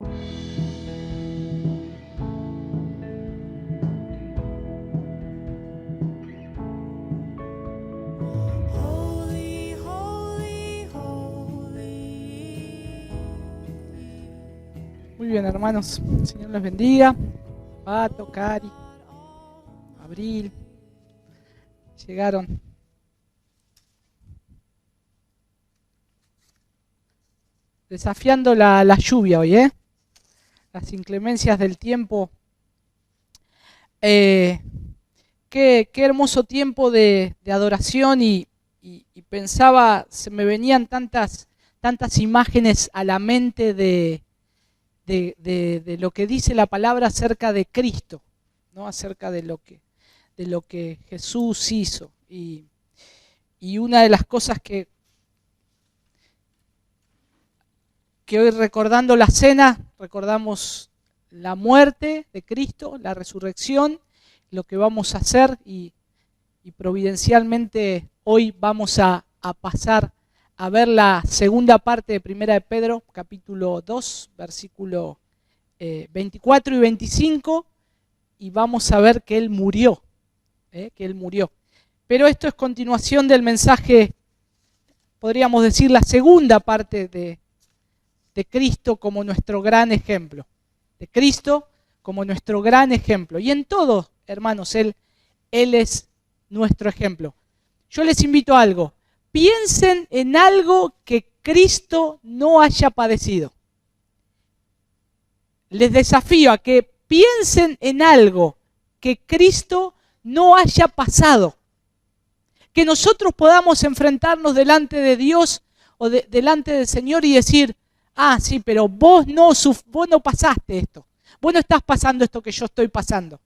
Holy, holy, holy. Muy bien, hermanos. El Señor les bendiga. Pato, Cari, Abril. Llegaron. Desafiando la lluvia hoy, las inclemencias del tiempo. Qué hermoso tiempo de adoración y pensaba, se me venían tantas imágenes a la mente de lo que dice la palabra acerca de Cristo, ¿no? Acerca de lo que Jesús hizo. Y una de las cosas que hoy, recordando la cena, recordamos la muerte de Cristo, la resurrección, lo que vamos a hacer y providencialmente hoy vamos a pasar a ver la segunda parte de Primera de Pedro, capítulo 2, versículo 24 y 25, y vamos a ver que Él murió, Pero esto es continuación del mensaje, podríamos decir, la segunda parte de Cristo como nuestro gran ejemplo. De Cristo como nuestro gran ejemplo. Y en todo, hermanos, Él es nuestro ejemplo. Yo les invito a algo. Piensen en algo que Cristo no haya padecido. Les desafío a que piensen en algo que Cristo no haya pasado. Que nosotros podamos enfrentarnos delante de Dios o delante del Señor y decir: ah, sí, pero vos no pasaste esto. Vos no estás pasando esto que yo estoy pasando.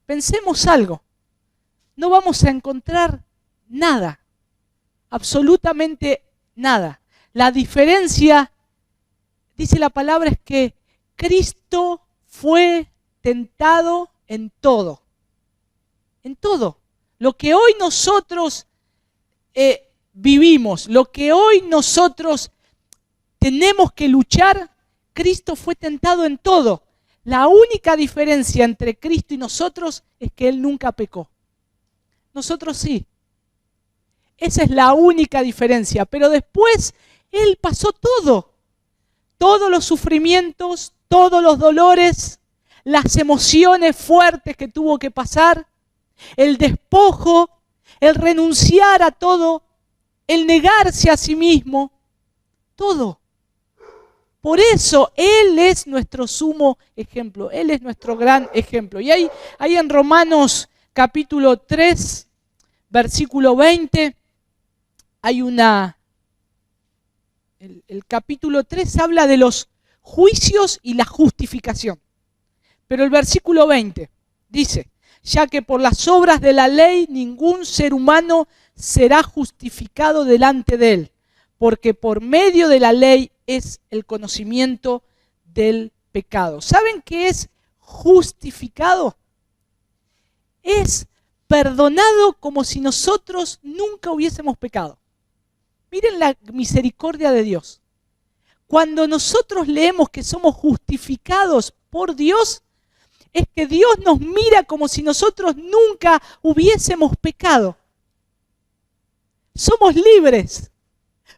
Pensemos algo. No vamos a encontrar nada. Absolutamente nada. La diferencia, dice la palabra, es que Cristo fue tentado en todo. En todo. Lo que hoy nosotros vivimos, lo que hoy nosotros tenemos que luchar, Cristo fue tentado en todo. La única diferencia entre Cristo y nosotros es que Él nunca pecó. Nosotros sí. Esa es la única diferencia. Pero después Él pasó todo. Todos los sufrimientos, todos los dolores, las emociones fuertes que tuvo que pasar, el despojo, el renunciar a todo, el negarse a sí mismo, todo. Por eso Él es nuestro sumo ejemplo, Él es nuestro gran ejemplo. Y ahí en Romanos capítulo 3, versículo 20, hay el capítulo 3 habla de los juicios y la justificación. Pero el versículo 20 dice: ya que por las obras de la ley ningún ser humano será justificado delante de Él, porque por medio de la ley es el conocimiento del pecado. ¿Saben qué es justificado? Es perdonado como si nosotros nunca hubiésemos pecado. Miren la misericordia de Dios. Cuando nosotros leemos que somos justificados por Dios, es que Dios nos mira como si nosotros nunca hubiésemos pecado. Somos libres.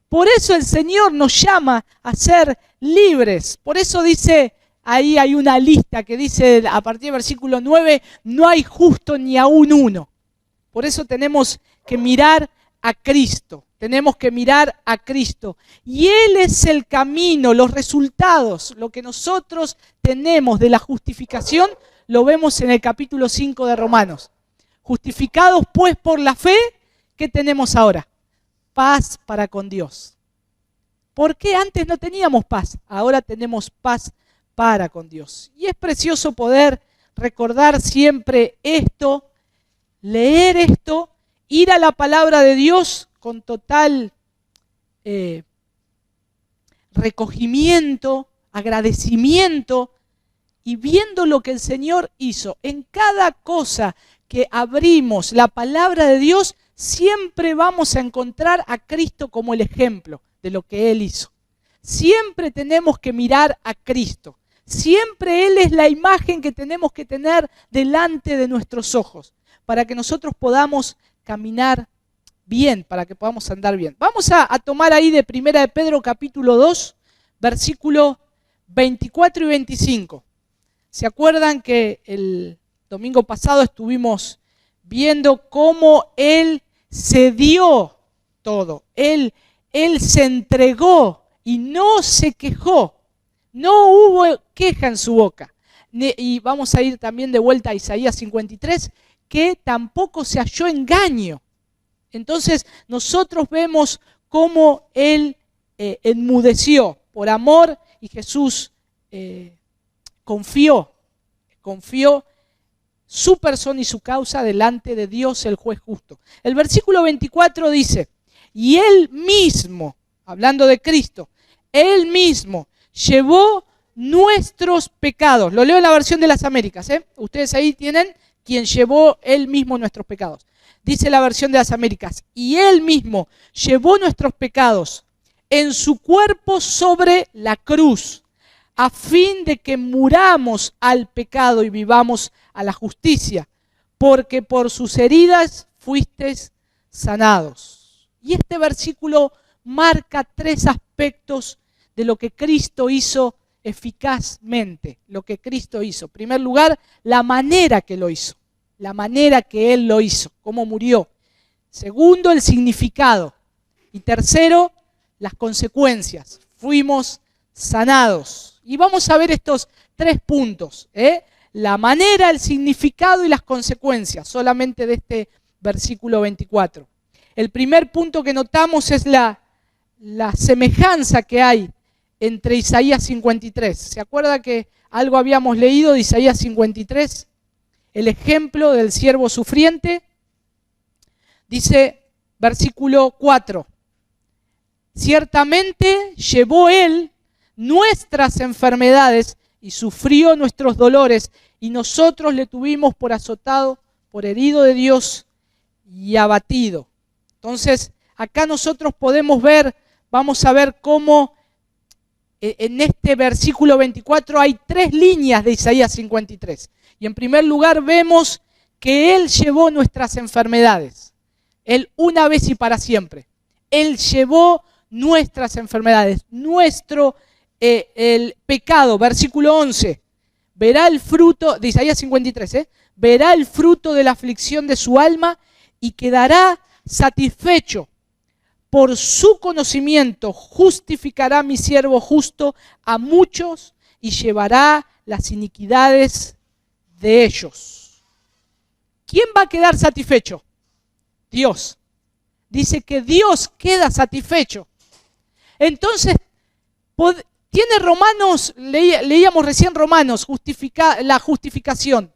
Por eso el Señor nos llama a ser libres. Por eso dice, ahí hay una lista que dice a partir del versículo 9, no hay justo ni aún uno. Por eso tenemos que mirar a Cristo. Tenemos que mirar a Cristo. Y Él es el camino, los resultados, lo que nosotros tenemos de la justificación, lo vemos en el capítulo 5 de Romanos. Justificados pues por la fe, ¿qué tenemos ahora? Paz para con Dios. ¿Por qué antes no teníamos paz? Ahora tenemos paz para con Dios. Y es precioso poder recordar siempre esto, leer esto, ir a la palabra de Dios con total recogimiento, agradecimiento y viendo lo que el Señor hizo. En cada cosa que abrimos la palabra de Dios, siempre vamos a encontrar a Cristo como el ejemplo de lo que Él hizo. siempre tenemos que mirar a Cristo. Siempre Él es la imagen que tenemos que tener delante de nuestros ojos, para que nosotros podamos caminar bien, para que podamos andar bien. Vamos a tomar ahí de 1 de Pedro capítulo 2, versículo 24 y 25. ¿Se acuerdan que el domingo pasado estuvimos viendo cómo Él se dio todo? Él se entregó y no se quejó. No hubo queja en su boca. Y vamos a ir también de vuelta a Isaías 53, que tampoco se halló engaño. Entonces nosotros vemos cómo Él enmudeció por amor y Jesús confió su persona y su causa delante de Dios el juez justo. El versículo 24 dice, y Él mismo, hablando de Cristo, Él mismo llevó nuestros pecados. Lo leo en la versión de las Américas, Ustedes ahí tienen quien llevó Él mismo nuestros pecados. Dice la versión de las Américas, y Él mismo llevó nuestros pecados en su cuerpo sobre la cruz, a fin de que muramos al pecado y vivamos a la justicia, porque por sus heridas fuisteis sanados. Y este versículo marca 3 aspectos de lo que Cristo hizo eficazmente, lo que Cristo hizo. En primer lugar, la manera que lo hizo, la manera que Él lo hizo, cómo murió. Segundo, el significado. Y tercero, las consecuencias. Fuimos sanados. Y vamos a ver estos 3 puntos, la manera, el significado y las consecuencias, solamente de este versículo 24. El primer punto que notamos es la semejanza que hay entre Isaías 53. ¿Se acuerda que algo habíamos leído de Isaías 53? El ejemplo del siervo sufriente. Dice, versículo 4, ciertamente llevó Él nuestras enfermedades y sufrió nuestros dolores, y nosotros le tuvimos por azotado, por herido de Dios y abatido. Entonces, acá nosotros podemos ver, vamos a ver cómo en este versículo 24 hay 3 líneas de Isaías 53. Y en primer lugar vemos que Él llevó nuestras enfermedades. Él una vez y para siempre. Él llevó nuestras enfermedades, el pecado. Versículo 11. Verá el fruto, de Isaías 53, verá el fruto de la aflicción de su alma y quedará satisfecho. Por su conocimiento justificará mi siervo justo a muchos y llevará las iniquidades de ellos. ¿Quién va a quedar satisfecho? Dios. Dice que Dios queda satisfecho. Entonces, tiene Romanos, leíamos recién Romanos, la justificación.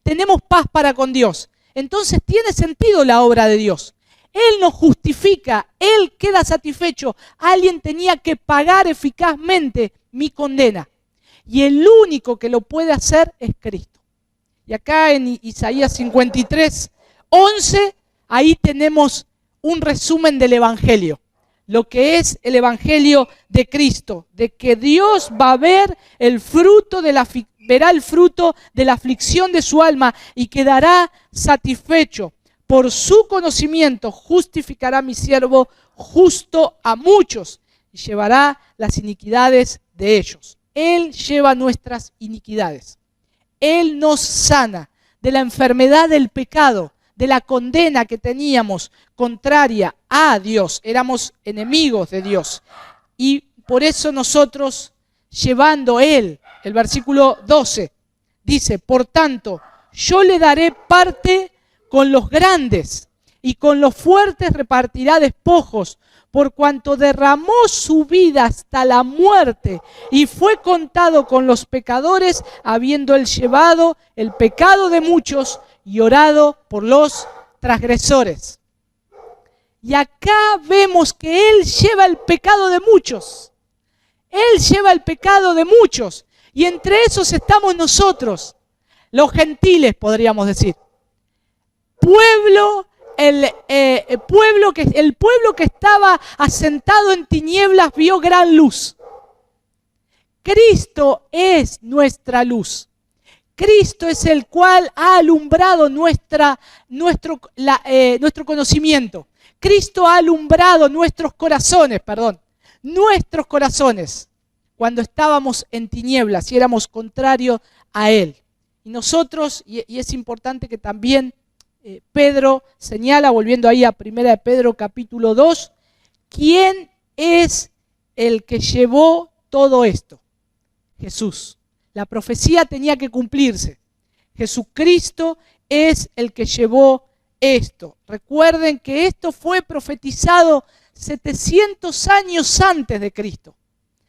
Tenemos paz para con Dios. Entonces tiene sentido la obra de Dios. Él nos justifica, Él queda satisfecho. Alguien tenía que pagar eficazmente mi condena. Y el único que lo puede hacer es Cristo. Y acá en Isaías 53, 11, ahí tenemos un resumen del Evangelio. Lo que es el Evangelio de Cristo, de que Dios va a ver verá el fruto de la aflicción de su alma y quedará satisfecho. Por su conocimiento justificará mi siervo justo a muchos y llevará las iniquidades de ellos. Él lleva nuestras iniquidades. Él nos sana de la enfermedad del pecado, de la condena que teníamos contraria a Dios. Éramos enemigos de Dios. Y por eso nosotros, llevando Él, el versículo 12, dice, por tanto, yo le daré parte con los grandes y con los fuertes repartirá despojos, por cuanto derramó su vida hasta la muerte y fue contado con los pecadores, habiendo él llevado el pecado de muchos y orado por los transgresores. Y acá vemos que Él lleva el pecado de muchos. Él lleva el pecado de muchos. Y entre esos estamos nosotros, los gentiles, podríamos decir. El pueblo que estaba asentado en tinieblas vio gran luz. Cristo es nuestra luz. Cristo es el cual ha alumbrado nuestro conocimiento. Cristo ha alumbrado nuestros corazones, cuando estábamos en tinieblas y éramos contrarios a Él. Y nosotros, y es importante que también Pedro señala, volviendo ahí a 1 de Pedro capítulo 2, ¿quién es el que llevó todo esto? Jesús. La profecía tenía que cumplirse. Jesucristo es el que llevó esto. Recuerden que esto fue profetizado 700 años antes de Cristo.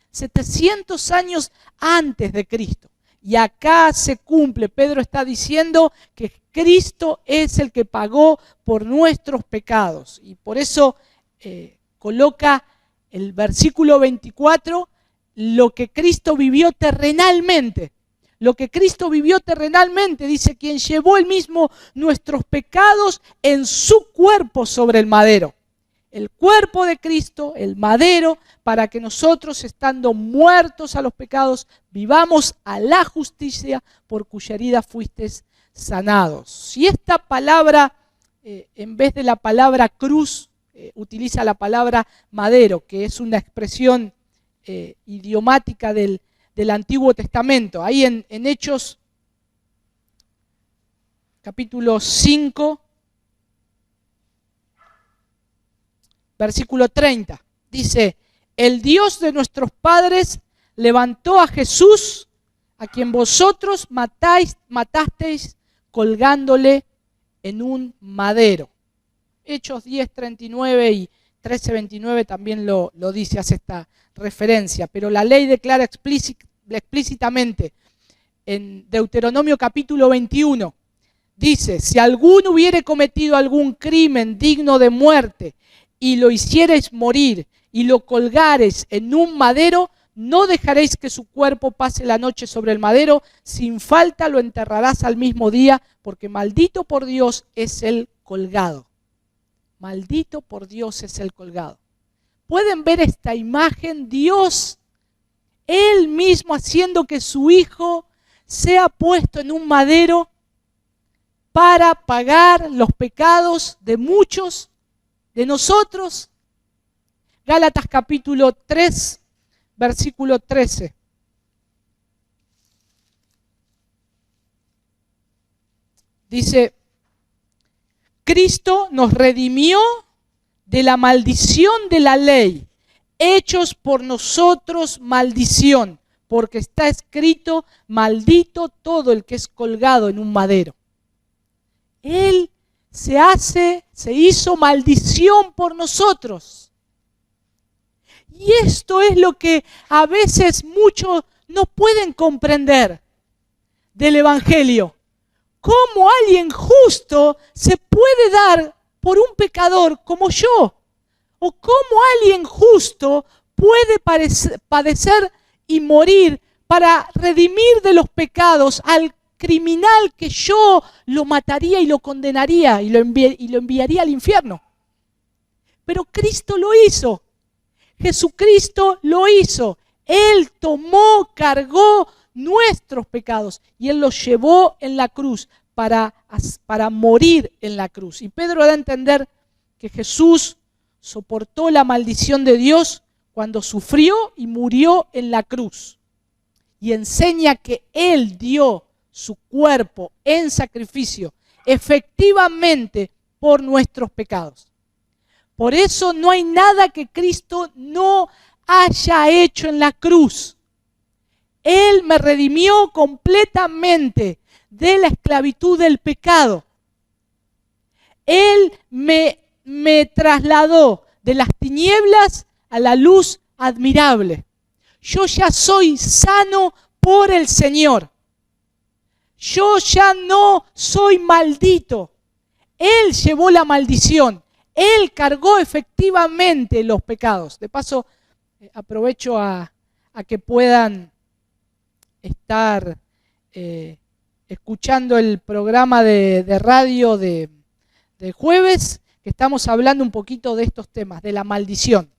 700 años antes de Cristo. Y acá se cumple. Pedro está diciendo que Cristo es el que pagó por nuestros pecados. Y por eso coloca el versículo 24, lo que Cristo vivió terrenalmente. Lo que Cristo vivió terrenalmente, dice, quien llevó él mismo nuestros pecados en su cuerpo sobre el madero. El cuerpo de Cristo, el madero, para que nosotros, estando muertos a los pecados, vivamos a la justicia, por cuya herida fuisteis sanados. Si esta palabra, en vez de la palabra cruz, utiliza la palabra madero, que es una expresión idiomática del Antiguo Testamento. Ahí en Hechos capítulo 5, versículo 30, dice: el Dios de nuestros padres levantó a Jesús, a quien vosotros matasteis colgándole en un madero. Hechos 10, 39 y 13, 29 también lo dice, hace esta referencia, pero la ley declara explícitamente en Deuteronomio capítulo 21, dice: si alguno hubiere cometido algún crimen digno de muerte y lo hiciereis morir y lo colgareis en un madero, no dejaréis que su cuerpo pase la noche sobre el madero, sin falta lo enterrarás al mismo día, porque maldito por Dios es el colgado. Maldito por Dios es el colgado. ¿Pueden ver esta imagen? Dios, Él mismo haciendo que su Hijo sea puesto en un madero para pagar los pecados de muchos de nosotros. Gálatas capítulo 3, versículo 13. Dice: Cristo nos redimió de la maldición de la ley, hechos por nosotros maldición, porque está escrito: maldito todo el que es colgado en un madero. Él se hizo maldición por nosotros. Y esto es lo que a veces muchos no pueden comprender del Evangelio. ¿Cómo alguien justo se puede dar por un pecador como yo? ¿O cómo alguien justo puede padecer y morir para redimir de los pecados al criminal que yo lo mataría y lo condenaría y lo enviaría al infierno? Pero Cristo lo hizo. Jesucristo lo hizo. Él tomó, cargó nuestros pecados y Él los llevó en la cruz para morir en la cruz. Y Pedro da a entender que Jesús soportó la maldición de Dios cuando sufrió y murió en la cruz. Y enseña que Él dio su cuerpo en sacrificio efectivamente por nuestros pecados. Por eso no hay nada que Cristo no haya hecho en la cruz. Él me redimió completamente de la esclavitud del pecado. Él me trasladó de las tinieblas a la luz admirable. Yo ya soy sano por el Señor. Yo ya no soy maldito. Él llevó la maldición. Él cargó efectivamente los pecados. De paso, aprovecho a que puedan estar escuchando el programa de radio de jueves, que estamos hablando un poquito de estos temas, de la maldición.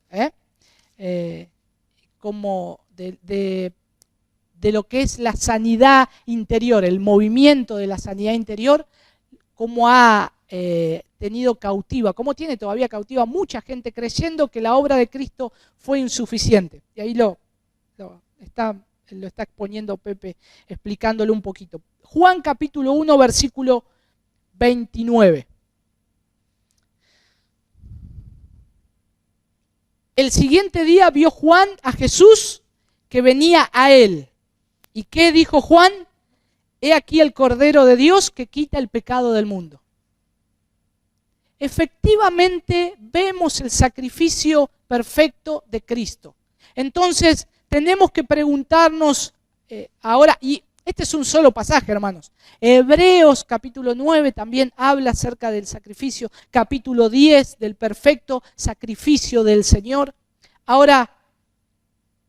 Como de de lo que es la sanidad interior, el movimiento de la sanidad interior, cómo ha tenido cautiva, cómo tiene todavía cautiva mucha gente creyendo que la obra de Cristo fue insuficiente. Y ahí lo está exponiendo Pepe, explicándolo un poquito. Juan capítulo 1, versículo 29. El siguiente día vio Juan a Jesús que venía a él. ¿Y qué dijo Juan? He aquí el Cordero de Dios que quita el pecado del mundo. Efectivamente vemos el sacrificio perfecto de Cristo. Entonces tenemos que preguntarnos ahora, y este es un solo pasaje, hermanos. Hebreos capítulo 9 también habla acerca del sacrificio, capítulo 10 del perfecto sacrificio del Señor. Ahora,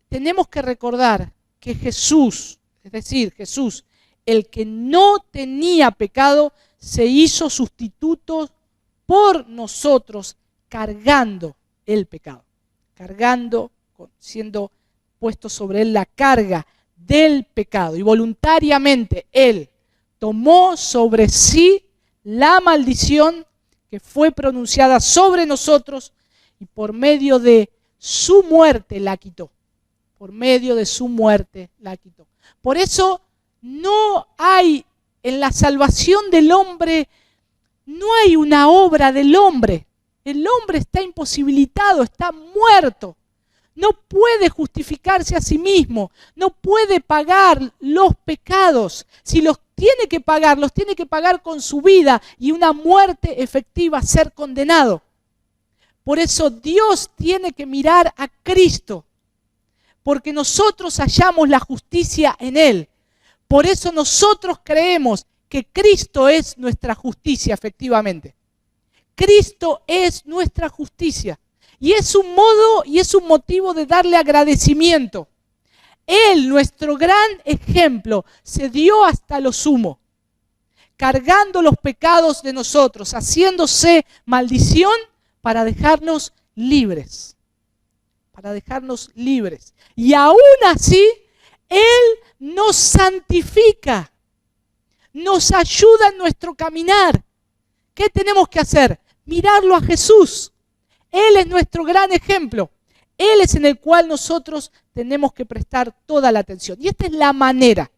tenemos que recordar que Jesús, es decir, Jesús, el que no tenía pecado, se hizo sustituto por nosotros, cargando el pecado, siendo puesto sobre él la carga del pecado. Y voluntariamente él tomó sobre sí la maldición que fue pronunciada sobre nosotros y por medio de su muerte la quitó. Por medio de su muerte la quitó. Por eso no hay en la salvación del hombre, no hay una obra del hombre. El hombre está imposibilitado, está muerto. No puede justificarse a sí mismo, no puede pagar los pecados. Si los tiene que pagar con su vida y una muerte efectiva, ser condenado. Por eso Dios tiene que mirar a Cristo, porque nosotros hallamos la justicia en Él. Por eso nosotros creemos que Cristo es nuestra justicia efectivamente. Cristo es nuestra justicia. Y es un modo y es un motivo de darle agradecimiento. Él, nuestro gran ejemplo, se dio hasta lo sumo, cargando los pecados de nosotros, haciéndose maldición para dejarnos libres. Para dejarnos libres. Y aún así, Él nos santifica, nos ayuda en nuestro caminar. ¿Qué tenemos que hacer? Mirarlo a Jesús. Él es nuestro gran ejemplo. Él es en el cual nosotros tenemos que prestar toda la atención. Y esta es la manera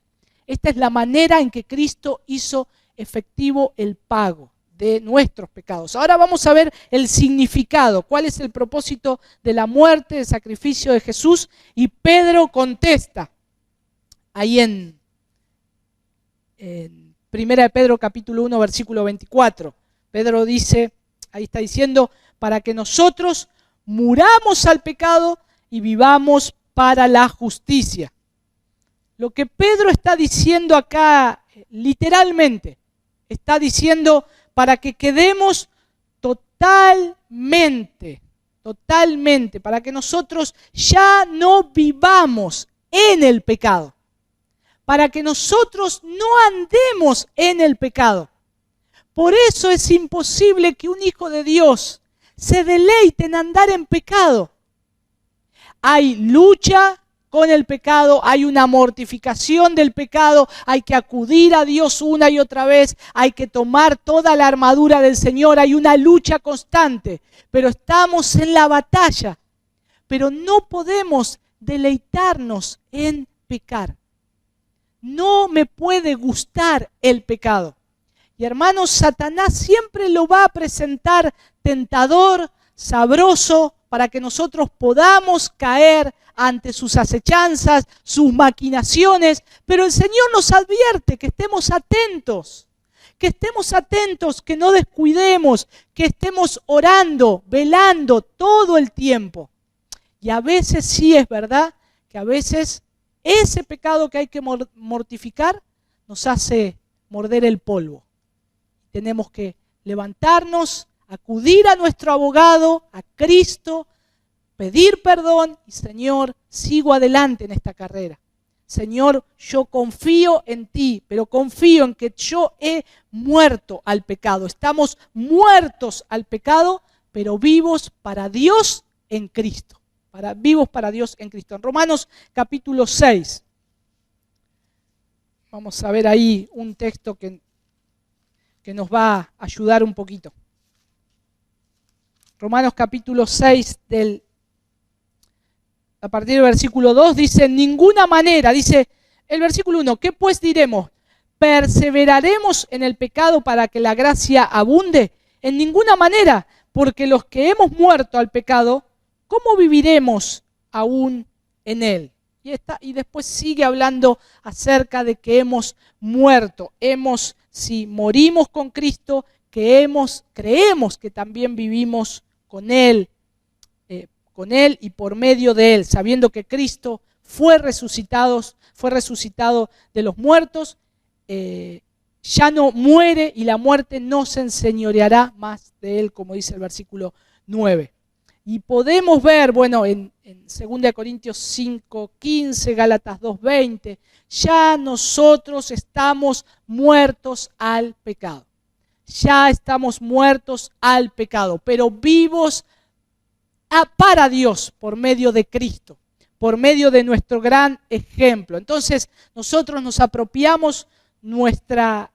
en que Cristo hizo efectivo el pago de nuestros pecados. Ahora vamos a ver el significado, cuál es el propósito de la muerte, del sacrificio de Jesús. Y Pedro contesta, ahí en 1 de Pedro capítulo 1, versículo 24. Pedro dice, ahí está diciendo, para que nosotros muramos al pecado y vivamos para la justicia. Lo que Pedro está diciendo acá, literalmente, está diciendo para que quedemos totalmente, para que nosotros ya no vivamos en el pecado, para que nosotros no andemos en el pecado. Por eso es imposible que un hijo de Dios se deleite en andar en pecado. Hay lucha con el pecado, hay una mortificación del pecado, hay que acudir a Dios una y otra vez, hay que tomar toda la armadura del Señor, hay una lucha constante, pero estamos en la batalla. Pero no podemos deleitarnos en pecar. No me puede gustar el pecado. Y hermanos, Satanás siempre lo va a presentar tentador, sabroso, para que nosotros podamos caer ante sus acechanzas, sus maquinaciones. Pero el Señor nos advierte que estemos atentos, que no descuidemos, que estemos orando, velando todo el tiempo. Y a veces sí es verdad que a veces ese pecado que hay que mortificar nos hace morder el polvo. Tenemos que levantarnos, acudir a nuestro abogado, a Cristo, pedir perdón y Señor, sigo adelante en esta carrera. Señor, yo confío en ti, pero confío en que yo he muerto al pecado. Estamos muertos al pecado, pero vivos para Dios en Cristo. Vivos para Dios en Cristo. En Romanos capítulo 6, Vamos a ver ahí un texto que nos va a ayudar un poquito. Romanos capítulo 6, a partir del versículo 2, dice, en ninguna manera, dice el versículo 1, ¿qué pues diremos? ¿Perseveraremos en el pecado para que la gracia abunde? En ninguna manera, porque los que hemos muerto al pecado, ¿cómo viviremos aún en él? Y después sigue hablando acerca de que hemos muerto. Si morimos con Cristo, creemos que también vivimos con Él y por medio de Él, sabiendo que Cristo fue resucitado de los muertos, ya no muere y la muerte no se enseñoreará más de Él, como dice el versículo 9. Y podemos ver, en 2 Corintios 5:15, Gálatas 2:20, ya nosotros estamos muertos al pecado. Ya estamos muertos al pecado, pero vivos para Dios por medio de Cristo, por medio de nuestro gran ejemplo. Entonces nosotros nos apropiamos nuestra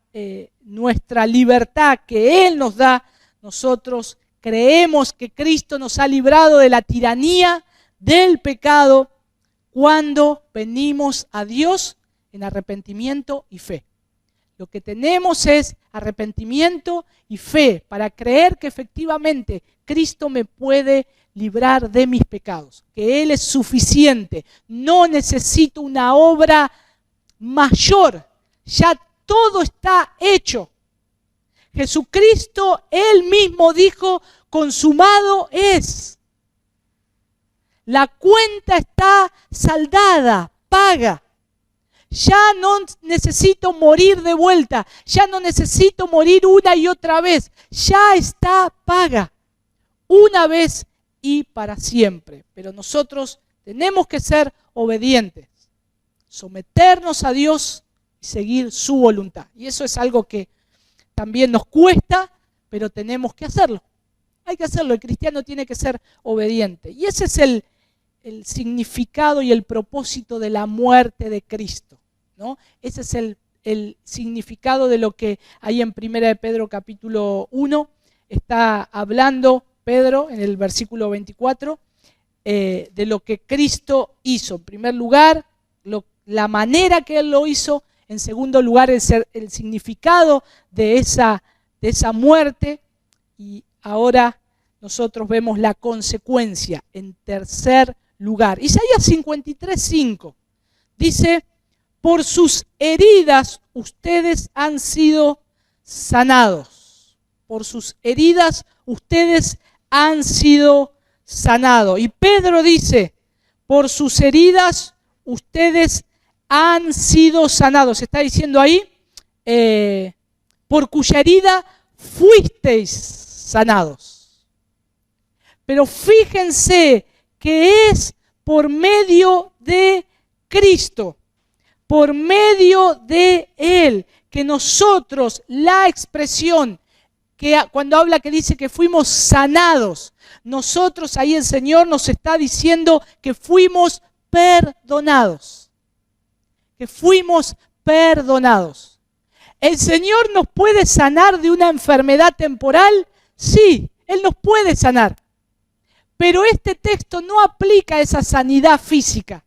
libertad que Él nos da. Nosotros creemos que Cristo nos ha librado de la tiranía del pecado cuando venimos a Dios en arrepentimiento y fe. Lo que tenemos es arrepentimiento y fe para creer que efectivamente Cristo me puede librar de mis pecados, que Él es suficiente, no necesito una obra mayor, ya todo está hecho. Jesucristo, Él mismo dijo, consumado es. La cuenta está saldada, paga. Ya no necesito morir de vuelta, ya no necesito morir una y otra vez, ya está paga, una vez y para siempre. Pero nosotros tenemos que ser obedientes, someternos a Dios y seguir su voluntad. Y eso es algo que también nos cuesta, pero tenemos que hacerlo. Hay que hacerlo, el cristiano tiene que ser obediente. Y ese es el significado y el propósito de la muerte de Cristo, ¿no? Ese es el significado de lo que hay en 1 de Pedro capítulo 1. Está hablando Pedro en el versículo 24 de lo que Cristo hizo. En primer lugar, la manera que Él lo hizo. En segundo lugar, el significado de esa muerte. Y ahora nosotros vemos la consecuencia. En tercer lugar, Isaías 53:5 dice, por sus heridas ustedes han sido sanados. Por sus heridas ustedes han sido sanados. Y Pedro dice, por sus heridas ustedes han sido sanados. Está diciendo ahí, por cuya herida fuisteis sanados. Pero fíjense que es por medio de Cristo, por medio de Él, que nosotros, la expresión que cuando habla que dice que fuimos sanados, nosotros ahí el Señor nos está diciendo que fuimos perdonados. Que fuimos perdonados. ¿El Señor nos puede sanar de una enfermedad temporal? Sí, Él nos puede sanar. Pero este texto no aplica a esa sanidad física.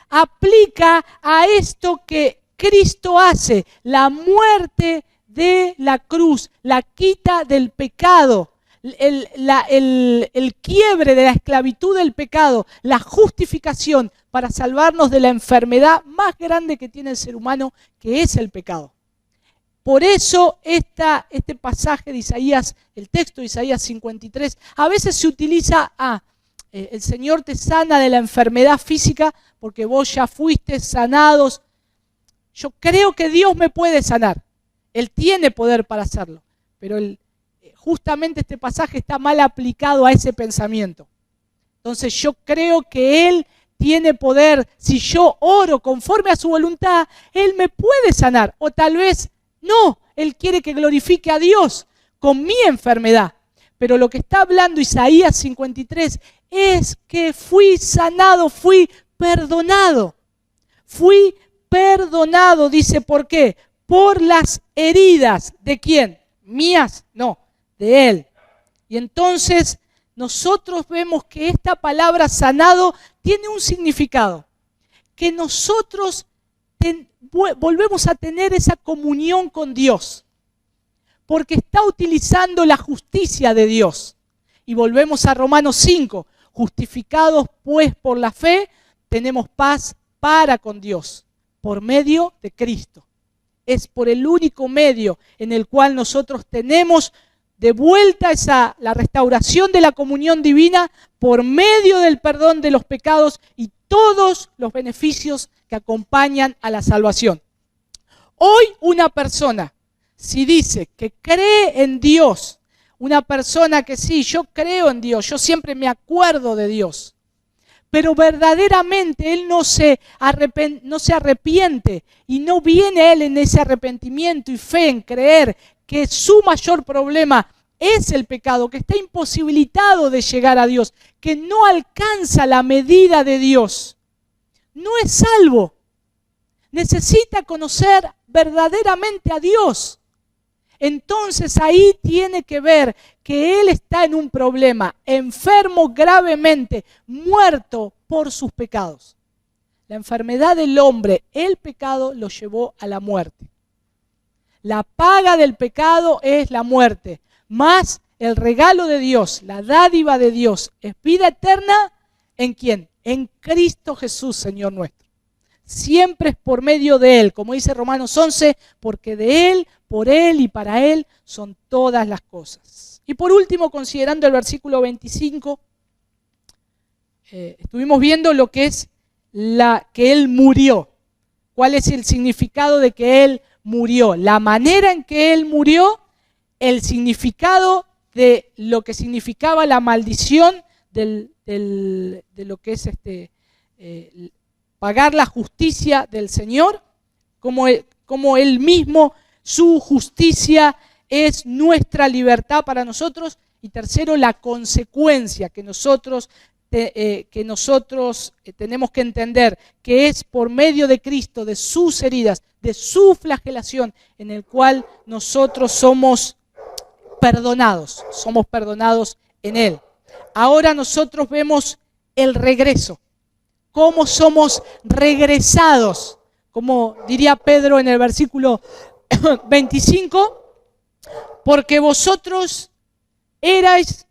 Aplica a esto que Cristo hace, la muerte de la cruz, la quita del pecado, el quiebre de la esclavitud del pecado, la justificación para salvarnos de la enfermedad más grande que tiene el ser humano, que es el pecado. Por eso este pasaje de Isaías, el texto de Isaías 53, a veces se utiliza el Señor te sana de la enfermedad física porque vos ya fuiste sanados. Yo creo que Dios me puede sanar. Él tiene poder para hacerlo. Pero justamente este pasaje está mal aplicado a ese pensamiento. Entonces yo creo que Él tiene poder. Si yo oro conforme a su voluntad, Él me puede sanar. O tal vez no, Él quiere que glorifique a Dios con mi enfermedad. Pero lo que está hablando Isaías 53 es que fui sanado, fui perdonado. Fui perdonado, dice, ¿por qué? Por las heridas. ¿De quién? ¿Mías? No, de Él. Y entonces nosotros vemos que esta palabra sanado tiene un significado. Que nosotros volvemos a tener esa comunión con Dios. Porque está utilizando la justicia de Dios. Y volvemos a Romanos 5. Justificados pues por la fe, tenemos paz para con Dios, por medio de Cristo. Es por el único medio en el cual nosotros tenemos de vuelta la restauración de la comunión divina por medio del perdón de los pecados y todos los beneficios que acompañan a la salvación. Hoy una persona, si dice que cree en Dios, una persona que sí, yo creo en Dios, yo siempre me acuerdo de Dios, pero verdaderamente él no se arrepiente y no viene él en ese arrepentimiento y fe en creer que su mayor problema es el pecado, que está imposibilitado de llegar a Dios, que no alcanza la medida de Dios, no es salvo. Necesita conocer verdaderamente a Dios. Entonces ahí tiene que ver que él está en un problema, enfermo gravemente, muerto por sus pecados. La enfermedad del hombre, el pecado, lo llevó a la muerte. La paga del pecado es la muerte, más el regalo de Dios, la dádiva de Dios, es vida eterna. ¿En quién? En Cristo Jesús, Señor nuestro. Siempre es por medio de Él, como dice Romanos 11, porque de Él, por Él y para Él son todas las cosas. Y por último, considerando el versículo 25, estuvimos viendo lo que es que Él murió. ¿Cuál es el significado de que Él murió? La manera en que Él murió, el significado de lo que significaba la maldición de lo que es pagar la justicia del Señor, como Él mismo, su justicia es nuestra libertad para nosotros. Y tercero, la consecuencia que nosotros tenemos que entender, que es por medio de Cristo, de sus heridas, de su flagelación, en el cual nosotros somos perdonados en Él. Ahora nosotros vemos el regreso, cómo somos regresados, como diría Pedro en el versículo 25, porque vosotros erais,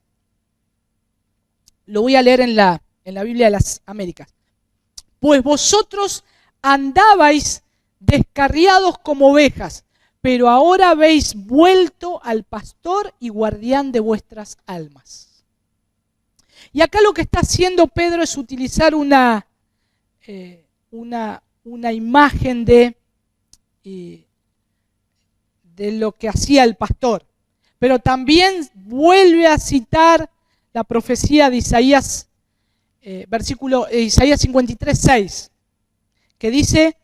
lo voy a leer en la Biblia de las Américas, pues vosotros andabais descarriados como ovejas, pero ahora habéis vuelto al pastor y guardián de vuestras almas. Y acá lo que está haciendo Pedro es utilizar una imagen de lo que hacía el pastor. Pero también vuelve a citar la profecía de Isaías, Isaías 53:6, que dice: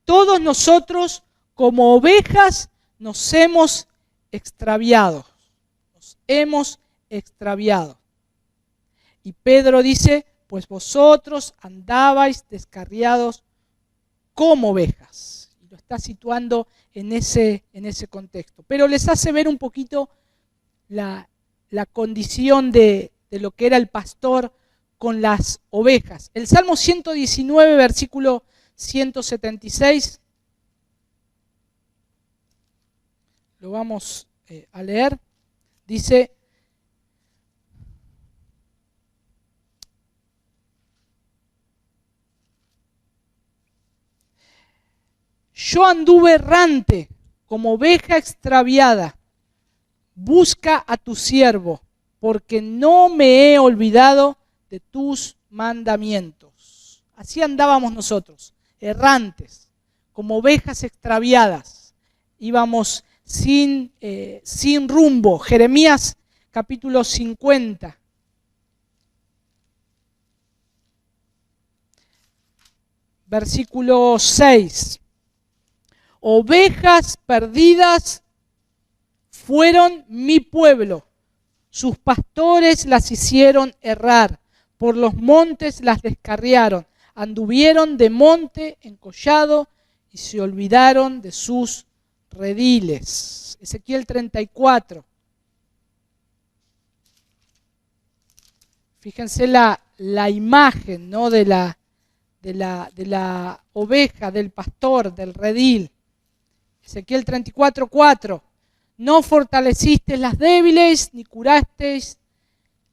todos nosotros como ovejas nos hemos extraviado. Y Pedro dice: pues vosotros andabais descarriados como ovejas. Y lo está situando en ese contexto. Pero les hace ver un poquito la condición de lo que era el pastor con las ovejas. El Salmo 119, versículo 176, lo vamos a leer. Dice: yo anduve errante como oveja extraviada, busca a tu siervo, porque no me he olvidado de tus mandamientos. Así andábamos nosotros, errantes, como ovejas extraviadas. Íbamos sin rumbo. Jeremías capítulo 50. Versículo 6. Ovejas perdidas fueron mi pueblo, sus pastores las hicieron errar, por los montes las descarriaron, anduvieron de monte en collado y se olvidaron de sus rediles. Ezequiel 34. Fíjense la imagen, ¿no?, de la oveja, del pastor, del redil. Ezequiel 34:4. No fortalecisteis las débiles, ni curasteis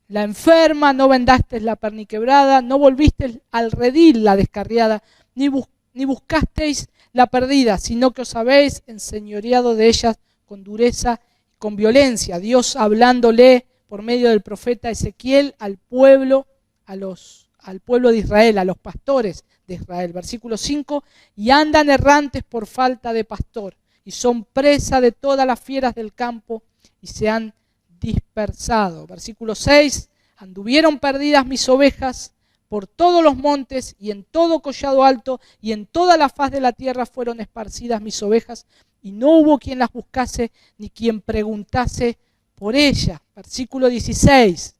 la enferma, no vendasteis la perniquebrada, no volvisteis al redil la descarriada, ni buscasteis la perdida, sino que os habéis enseñoreado de ellas con dureza y con violencia. Dios hablándole por medio del profeta Ezequiel al pueblo de Israel, a los pastores de Israel. Versículo 5, y andan errantes por falta de pastor, y son presa de todas las fieras del campo, y se han dispersado. Versículo 6, anduvieron perdidas mis ovejas por todos los montes, y en todo collado alto, y en toda la faz de la tierra fueron esparcidas mis ovejas, y no hubo quien las buscase, ni quien preguntase por ella. Versículo 16,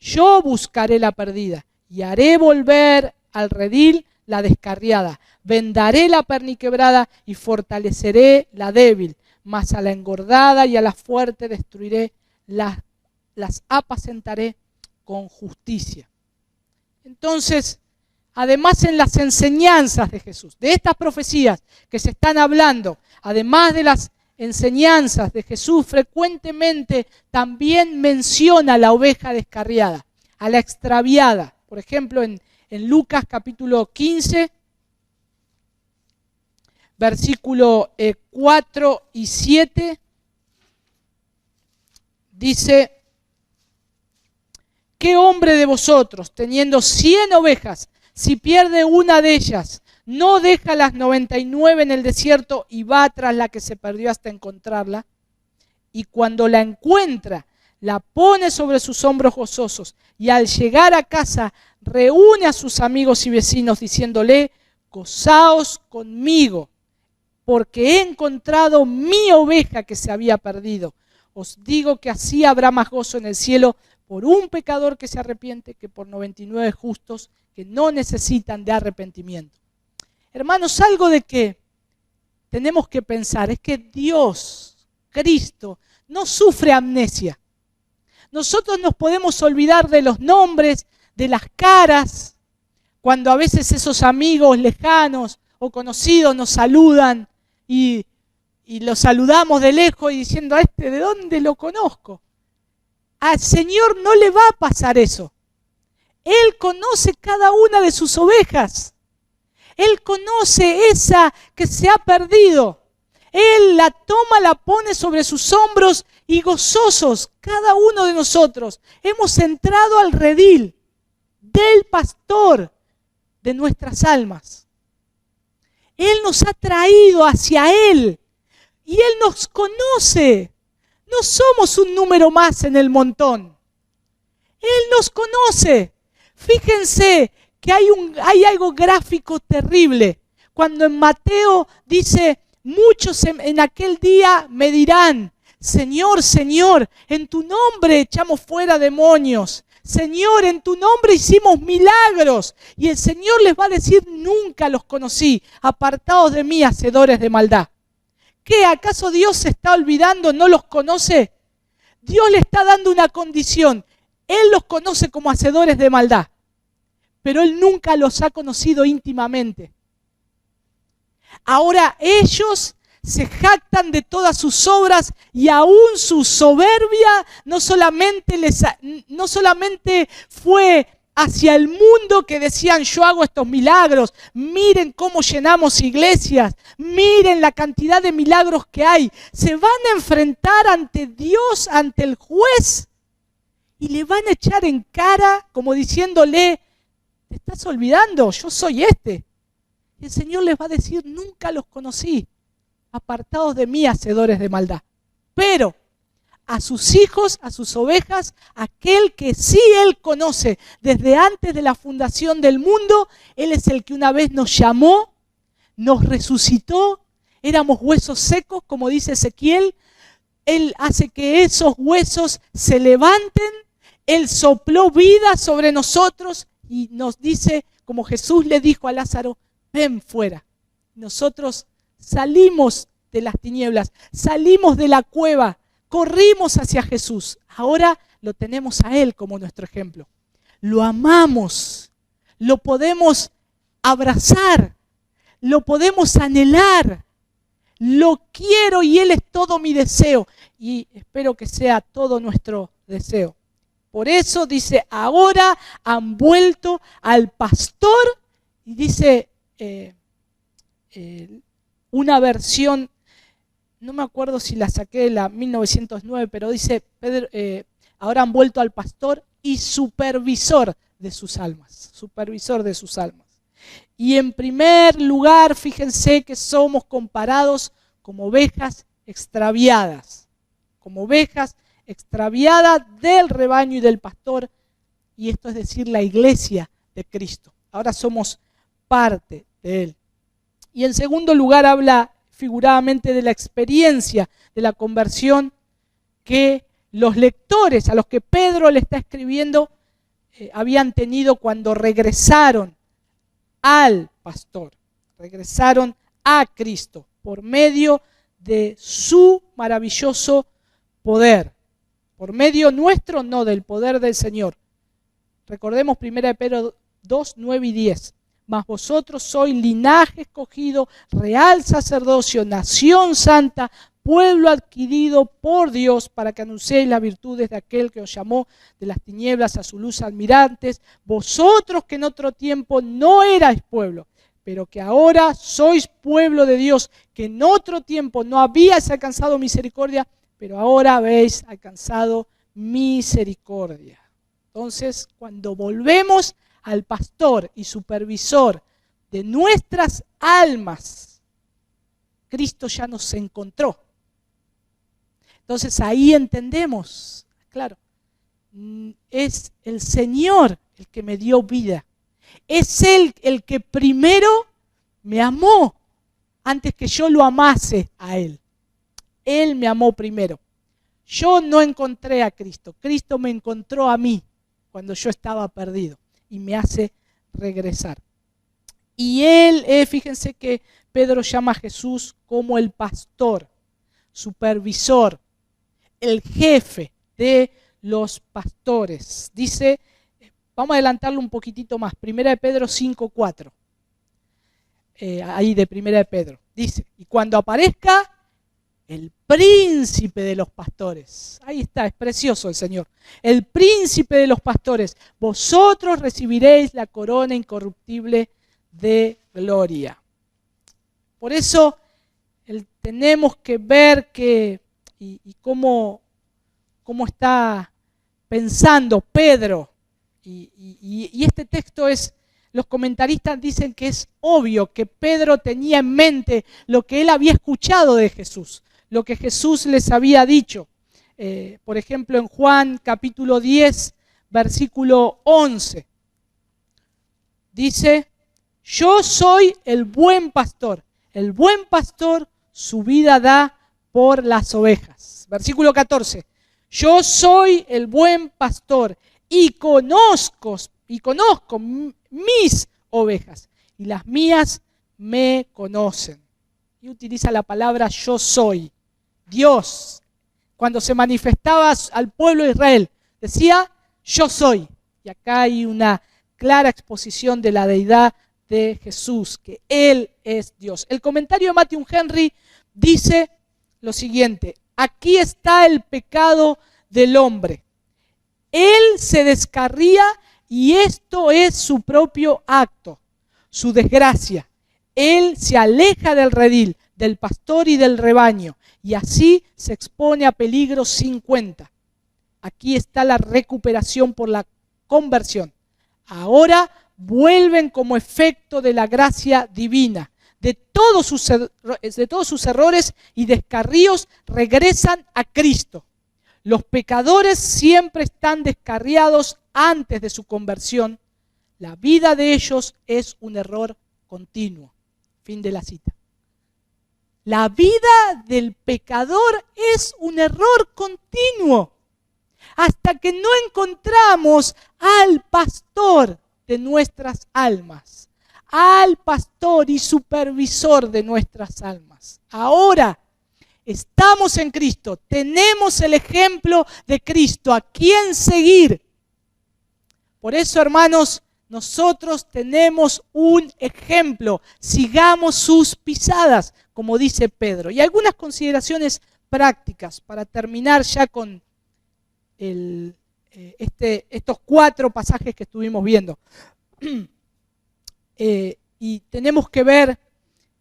yo buscaré la perdida, y haré volver al redil la descarriada, vendaré la perniquebrada y fortaleceré la débil, mas a la engordada y a la fuerte destruiré, las apacentaré con justicia. Entonces, además en las enseñanzas de Jesús, de estas profecías que se están hablando, además de las enseñanzas de Jesús, frecuentemente también menciona a la oveja descarriada, a la extraviada. Por ejemplo, en Lucas capítulo 15, versículo 4 y 7, dice, ¿qué hombre de vosotros, teniendo 100 ovejas, si pierde una de ellas, no deja las 99 en el desierto y va tras la que se perdió hasta encontrarla? Y cuando la encuentra, la pone sobre sus hombros gozosos, y al llegar a casa reúne a sus amigos y vecinos diciéndole, gozaos conmigo, porque he encontrado mi oveja que se había perdido. Os digo que así habrá más gozo en el cielo por un pecador que se arrepiente que por 99 justos que no necesitan de arrepentimiento. Hermanos, algo de que tenemos que pensar es que Dios, Cristo, no sufre amnesia. Nosotros nos podemos olvidar de los nombres, de las caras, cuando a veces esos amigos lejanos o conocidos nos saludan y los saludamos de lejos y diciendo, ¿a este de dónde lo conozco? Al Señor no le va a pasar eso. Él conoce cada una de sus ovejas. Él conoce esa que se ha perdido. Él la toma, la pone sobre sus hombros y gozosos, cada uno de nosotros, hemos entrado al redil del pastor de nuestras almas. Él nos ha traído hacia Él y Él nos conoce. No somos un número más en el montón. Él nos conoce. Fíjense que hay algo gráfico terrible. Cuando en Mateo dice, muchos en aquel día me dirán, Señor, Señor, en tu nombre echamos fuera demonios. Señor, en tu nombre hicimos milagros. Y el Señor les va a decir, nunca los conocí, apartados de mí, hacedores de maldad. ¿Qué? ¿Acaso Dios se está olvidando? ¿No los conoce? Dios le está dando una condición. Él los conoce como hacedores de maldad, pero Él nunca los ha conocido íntimamente. Ahora ellos se jactan de todas sus obras y aún su soberbia no solamente fue hacia el mundo que decían yo hago estos milagros, miren cómo llenamos iglesias, miren la cantidad de milagros que hay. Se van a enfrentar ante Dios, ante el juez y le van a echar en cara como diciéndole, te estás olvidando, yo soy este. Y el Señor les va a decir, nunca los conocí, apartados de mí, hacedores de maldad. Pero a sus hijos, a sus ovejas, aquel que sí Él conoce desde antes de la fundación del mundo, Él es el que una vez nos llamó, nos resucitó, éramos huesos secos, como dice Ezequiel. Él hace que esos huesos se levanten, Él sopló vida sobre nosotros y nos dice, como Jesús le dijo a Lázaro, ven fuera. Nosotros salimos de las tinieblas, salimos de la cueva, corrimos hacia Jesús. Ahora lo tenemos a Él como nuestro ejemplo. Lo amamos, lo podemos abrazar, lo podemos anhelar. Lo quiero y Él es todo mi deseo. Y espero que sea todo nuestro deseo. Por eso dice, ahora han vuelto al pastor. Y dice una versión, no me acuerdo si la saqué de la 1909, pero dice, ahora han vuelto al pastor y supervisor de sus almas. Supervisor de sus almas. Y en primer lugar, fíjense que somos comparados como ovejas extraviadas. Como ovejas extraviadas del rebaño y del pastor. Y esto es decir, la iglesia de Cristo. Ahora somos parte de Él. Y en segundo lugar, habla figuradamente de la experiencia de la conversión que los lectores a los que Pedro le está escribiendo habían tenido cuando regresaron al pastor, regresaron a Cristo por medio de su maravilloso poder. Por medio nuestro, no, del poder del Señor. Recordemos 1 Pedro 2, 9 y 10. Mas vosotros sois linaje escogido, real sacerdocio, nación santa, pueblo adquirido por Dios para que anunciéis las virtudes de aquel que os llamó de las tinieblas a su luz admirantes. Vosotros que en otro tiempo no erais pueblo, pero que ahora sois pueblo de Dios, que en otro tiempo no habíais alcanzado misericordia, pero ahora habéis alcanzado misericordia. Entonces, cuando volvemos al pastor y supervisor de nuestras almas, Cristo ya nos encontró. Entonces ahí entendemos, claro, es el Señor el que me dio vida. Es Él el que primero me amó antes que yo lo amase a Él. Él me amó primero. Yo no encontré a Cristo. Cristo me encontró a mí cuando yo estaba perdido y me hace regresar. Y Él, fíjense que Pedro llama a Jesús como el pastor, supervisor, el jefe de los pastores. Dice, vamos a adelantarlo un poquitito más, 1 Pedro 5:4. Ahí de 1 Pedro. Dice, y cuando aparezca el príncipe de los pastores. Ahí está, es precioso el Señor. El príncipe de los pastores. Vosotros recibiréis la corona incorruptible de gloria. Por eso tenemos que ver que y cómo está pensando Pedro. Y este texto es, los comentaristas dicen que es obvio que Pedro tenía en mente lo que él había escuchado de Jesús, lo que Jesús les había dicho. Por ejemplo, en Juan capítulo 10, versículo 11, dice, yo soy el buen pastor su vida da por las ovejas. Versículo 14, yo soy el buen pastor y conozco mis ovejas y las mías me conocen. Y utiliza la palabra yo soy. Dios, cuando se manifestaba al pueblo de Israel, decía yo soy. Y acá hay una clara exposición de la deidad de Jesús, que Él es Dios. El comentario de Matthew Henry dice lo siguiente: aquí está el pecado del hombre. Él se descarría y esto es su propio acto, su desgracia. Él se aleja del redil, del pastor y del rebaño, y así se expone a peligros sin cuenta. Aquí está la recuperación por la conversión. Ahora vuelven como efecto de la gracia divina. De todos sus errores y descarríos regresan a Cristo. Los pecadores siempre están descarriados antes de su conversión. La vida de ellos es un error continuo. Fin de la cita. La vida del pecador es un error continuo. Hasta que no encontramos al pastor de nuestras almas, al pastor y supervisor de nuestras almas. Ahora estamos en Cristo, tenemos el ejemplo de Cristo, a quien seguir. Por eso, hermanos, nosotros tenemos un ejemplo, sigamos sus pisadas, como dice Pedro. Y algunas consideraciones prácticas para terminar ya con estos 4 pasajes que estuvimos viendo. Y tenemos que ver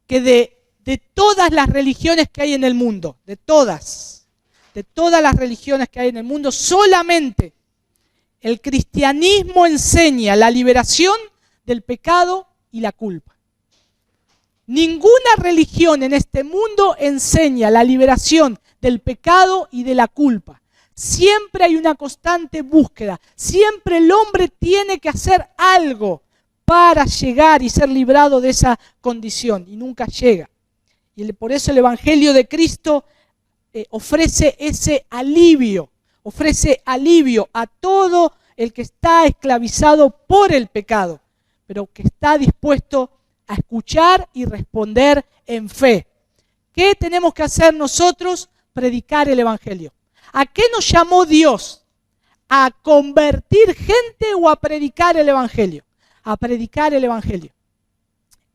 que de todas las religiones que hay en el mundo, de todas las religiones que hay en el mundo, solamente el cristianismo enseña la liberación del pecado y la culpa. Ninguna religión en este mundo enseña la liberación del pecado y de la culpa. Siempre hay una constante búsqueda. Siempre el hombre tiene que hacer algo para llegar y ser librado de esa condición. Y nunca llega. Y por eso el Evangelio de Cristo ofrece ese alivio. Ofrece alivio a todo el que está esclavizado por el pecado, pero que está dispuesto a escuchar y responder en fe. ¿Qué tenemos que hacer nosotros? Predicar el Evangelio. ¿A qué nos llamó Dios? ¿A convertir gente o a predicar el Evangelio? A predicar el Evangelio.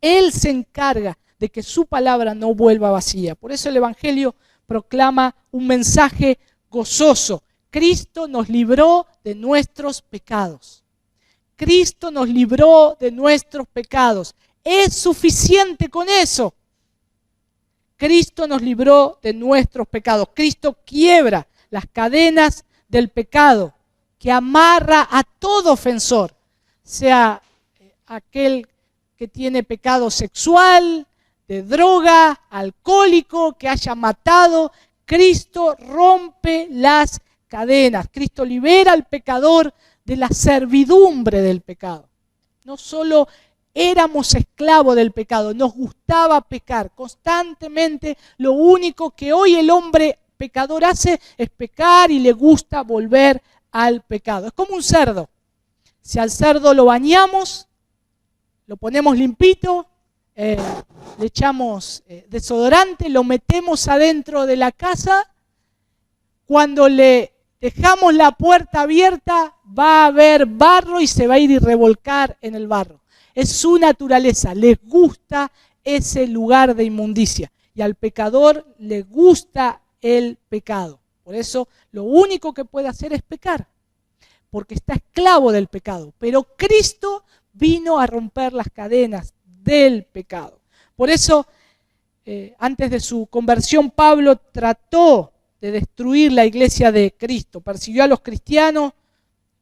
Él se encarga de que su palabra no vuelva vacía. Por eso el Evangelio proclama un mensaje gozoso. Cristo nos libró de nuestros pecados. Cristo nos libró de nuestros pecados. Es suficiente con eso. Cristo nos libró de nuestros pecados. Cristo quiebra las cadenas del pecado que amarra a todo ofensor, sea aquel que tiene pecado sexual, de droga, alcohólico, que haya matado. Cristo rompe las cadenas. Cristo libera al pecador de la servidumbre del pecado. No solo éramos esclavos del pecado, nos gustaba pecar constantemente. Lo único que hoy el hombre pecador hace es pecar y le gusta volver al pecado. Es como un cerdo. Si al cerdo lo bañamos, lo ponemos limpito, le echamos desodorante, lo metemos adentro de la casa, cuando le dejamos la puerta abierta va a haber barro y se va a ir y revolcar en el barro. Es su naturaleza, les gusta ese lugar de inmundicia y al pecador le gusta el pecado. Por eso lo único que puede hacer es pecar, porque está esclavo del pecado. Pero Cristo vino a romper las cadenas del pecado. Por eso, antes de su conversión, Pablo trató de destruir la iglesia de Cristo. Persiguió a los cristianos,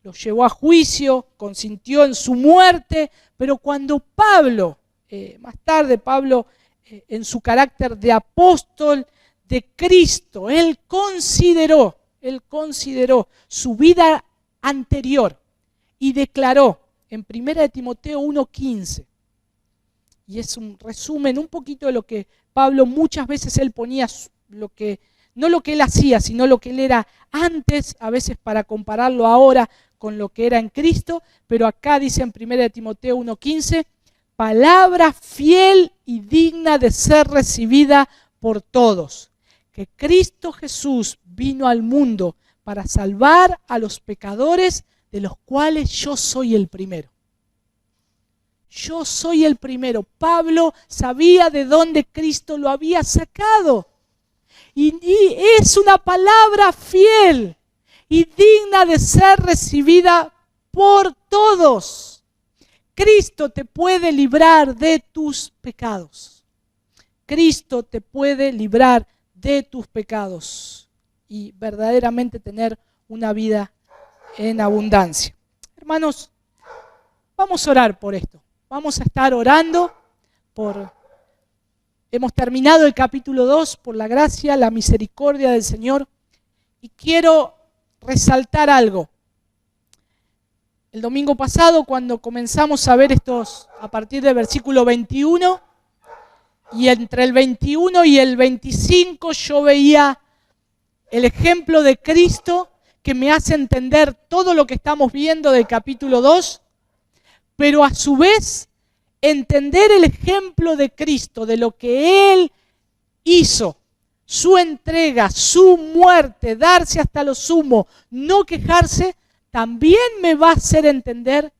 los llevó a juicio, consintió en su muerte. Pero cuando Pablo, más tarde Pablo, en su carácter de apóstol de Cristo, él consideró su vida anterior y declaró en 1 Timoteo 1:15, y es un resumen un poquito de lo que Pablo muchas veces él ponía, no lo que él hacía, sino lo que él era antes, a veces para compararlo ahora con lo que era en Cristo, pero acá dice en 1 Timoteo 1:15, palabra fiel y digna de ser recibida por todos, que Cristo Jesús vino al mundo para salvar a los pecadores, de los cuales yo soy el primero. Yo soy el primero. Pablo sabía de dónde Cristo lo había sacado. Y es una palabra fiel y digna de ser recibida por todos. Cristo te puede librar de tus pecados. Cristo te puede librar de tus pecados y verdaderamente tener una vida en abundancia. Hermanos, vamos a orar por esto. Vamos a estar orando hemos terminado el capítulo 2 por la gracia, la misericordia del Señor, y quiero resaltar algo. El domingo pasado, cuando comenzamos a ver estos, a partir del versículo 21, y entre el 21 y el 25 yo veía el ejemplo de Cristo que me hace entender todo lo que estamos viendo del capítulo 2, pero a su vez entender el ejemplo de Cristo, de lo que Él hizo, su entrega, su muerte, darse hasta lo sumo, no quejarse, también me va a hacer entender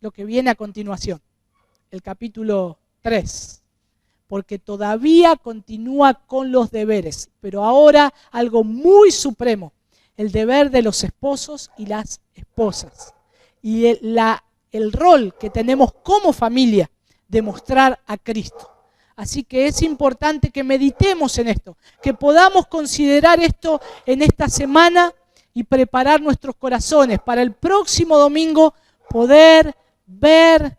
lo que viene a continuación, el capítulo 3. Porque todavía continúa con los deberes, pero ahora algo muy supremo, el deber de los esposos y las esposas. Y el rol que tenemos como familia de mostrar a Cristo. Así que es importante que meditemos en esto, que podamos considerar esto en esta semana y preparar nuestros corazones para el próximo domingo poder ver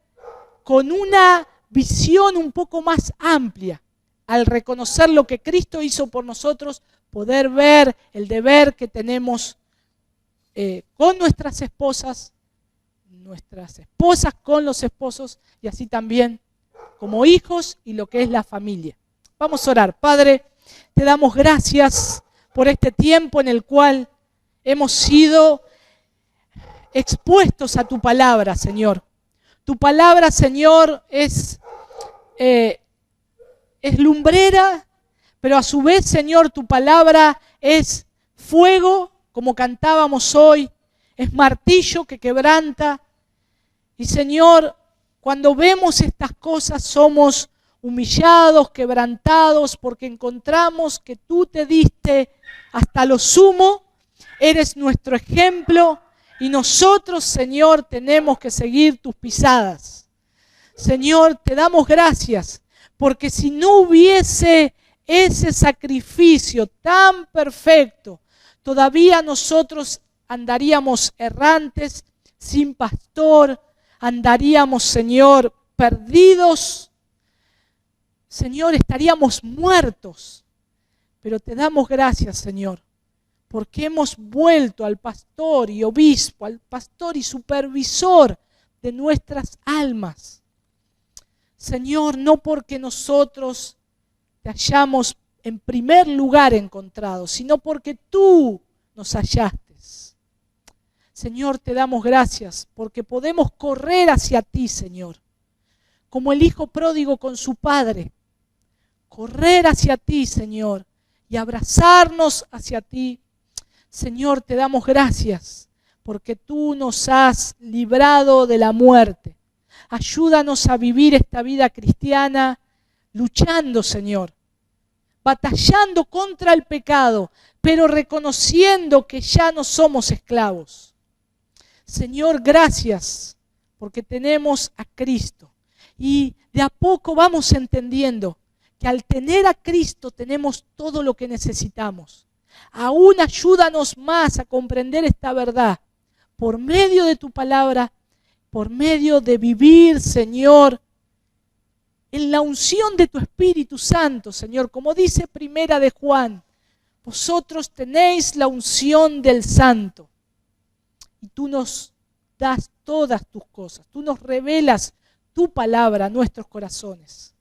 con una visión un poco más amplia, al reconocer lo que Cristo hizo por nosotros, poder ver el deber que tenemos con nuestras esposas con los esposos y así también como hijos y lo que es la familia. Vamos a orar. Padre, te damos gracias por este tiempo en el cual hemos sido expuestos a tu palabra, Señor. Tu palabra, Señor, es lumbrera, pero a su vez, Señor, tu palabra es fuego, como cantábamos hoy, es martillo que quebranta. Y, Señor, cuando vemos estas cosas somos humillados, quebrantados, porque encontramos que tú te diste hasta lo sumo, eres nuestro ejemplo, y nosotros, Señor, tenemos que seguir tus pisadas. Señor, te damos gracias, porque si no hubiese ese sacrificio tan perfecto, todavía nosotros andaríamos errantes, sin pastor, andaríamos, Señor, perdidos. Señor, estaríamos muertos. Pero te damos gracias, Señor, porque hemos vuelto al pastor y obispo, al pastor y supervisor de nuestras almas. Señor, no porque nosotros te hayamos en primer lugar encontrado, sino porque tú nos hallaste. Señor, te damos gracias porque podemos correr hacia ti, Señor, como el hijo pródigo con su padre. Correr hacia ti, Señor, y abrazarnos hacia ti. Señor, te damos gracias porque tú nos has librado de la muerte. Ayúdanos a vivir esta vida cristiana luchando, Señor, batallando contra el pecado, pero reconociendo que ya no somos esclavos. Señor, gracias porque tenemos a Cristo y de a poco vamos entendiendo que al tener a Cristo tenemos todo lo que necesitamos. Aún ayúdanos más a comprender esta verdad por medio de tu palabra, por medio de vivir, Señor, en la unción de tu Espíritu Santo, Señor. Como dice Primera de Juan, vosotros tenéis la unción del Santo. Y tú nos das todas tus cosas. Tú nos revelas tu palabra a nuestros corazones.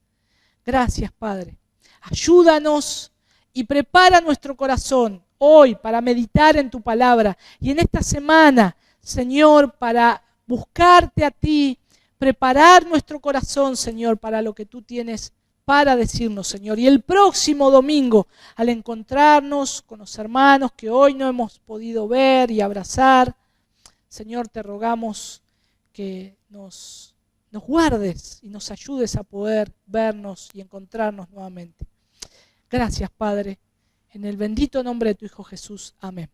Gracias, Padre. Ayúdanos y prepara nuestro corazón hoy para meditar en tu palabra. Y en esta semana, Señor, para buscarte a ti, preparar nuestro corazón, Señor, para lo que tú tienes para decirnos, Señor. Y el próximo domingo, al encontrarnos con los hermanos que hoy no hemos podido ver y abrazar, Señor, te rogamos que nos guardes y nos ayudes a poder vernos y encontrarnos nuevamente. Gracias, Padre, en el bendito nombre de tu Hijo Jesús. Amén.